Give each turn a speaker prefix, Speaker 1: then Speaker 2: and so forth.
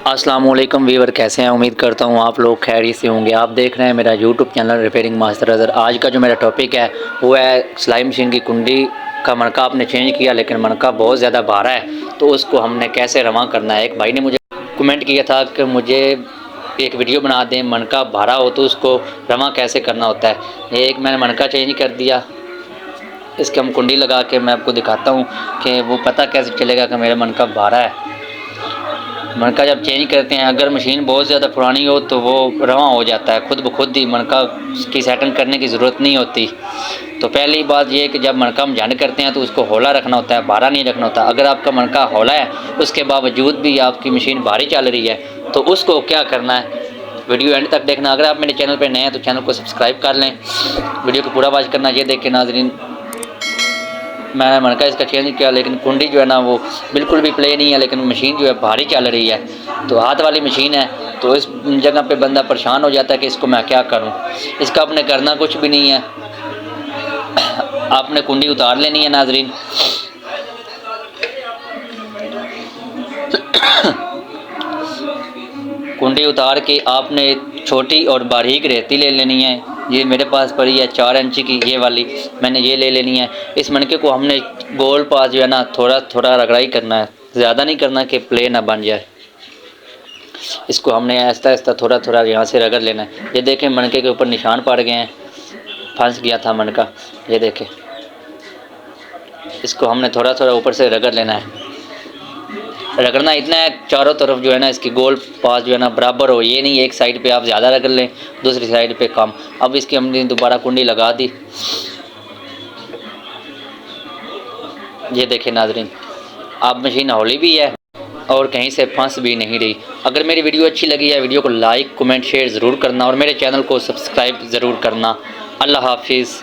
Speaker 1: अस्सलाम वालेकुम वीवर, कैसे हैं? उम्मीद करता हूँ आप लोग खैरियत से होंगे। आप देख रहे हैं मेरा YouTube channel repairing master Azhar. आज का जो मेरा टॉपिक है वो है सिलाई मशीन की कुंडी का मनका आपने चेंज किया, लेकिन मनका बहुत ज़्यादा भारा है, तो उसको हमने कैसे रवां करना है। एक भाई ने मुझे कमेंट किया था कि मुझे एक वीडियो बना दें, मनका भारा हो तो उसको रवां कैसे करना होता है। एक मैंने मनका चेंज कर दिया, इसके हम कुंडी लगा के मैं आपको दिखाता हूँ कि वो पता कैसे चलेगा कि मेरा मनका भारा है। मनका जब चेंज करते हैं, अगर मशीन बहुत ज़्यादा पुरानी हो तो वो रवां हो जाता है खुद ब खुद ही, मनका की सेटिंग करने की ज़रूरत नहीं होती। तो पहली बात ये है कि जब मनका हम जंड करते हैं तो उसको हौला रखना होता है, भारा नहीं रखना होता। अगर आपका मनका हौला है उसके बावजूद भी आपकी मशीन भारी चल रही है तो उसको क्या करना है, वीडियो एंड तक देखना। अगर आप मेरे चैनल पर नए हैं तो चैनल को सब्सक्राइब कर लें, वीडियो को पूरा वॉच करना। ये देखें नाज़रीन, मैंने मनका इसका चेंज किया, लेकिन कुंडी जो है ना वो बिल्कुल भी प्ले नहीं है, लेकिन मशीन जो है भारी चल रही है। तो हाथ वाली मशीन है, तो इस जगह पे बंदा परेशान हो जाता है कि इसको मैं क्या करूं। इसका आपने करना कुछ भी नहीं है, आपने कुंडी उतार लेनी है नाजरीन। कुंडी उतार के आपने छोटी और बारीक रेती ले लेनी है। ये मेरे पास पड़ी है 4 इंच की, ये वाली मैंने ये ले लेनी है। इस मनके को हमने गोल पास जो है ना थोड़ा थोड़ा रगड़ाई करना है, ज़्यादा नहीं करना कि प्ले ना बन जाए। इसको हमने आहिस्ता आहिस्ता थोड़ा थोड़ा यहाँ से रगड़ लेना है। ये देखें मनके के ऊपर निशान पड़ गए हैं, फंस गया था मनका। ये देखें, इसको हमने थोड़ा थोड़ा ऊपर से रगड़ लेना है। रगड़ना इतना है चारों तरफ जो है ना इसकी गोल पास जो है ना बराबर हो। ये नहीं एक साइड पे आप ज़्यादा रगड़ लें, दूसरी साइड पे कम। अब इसकी हमने दोबारा कुंडी लगा दी। ये देखें नाजरीन, अब मशीन हौली भी है और कहीं से फंस भी नहीं रही। अगर मेरी वीडियो अच्छी लगी है, वीडियो को लाइक कमेंट शेयर ज़रूर करना और मेरे चैनल को सब्सक्राइब ज़रूर करना। अल्लाह हाफिज़।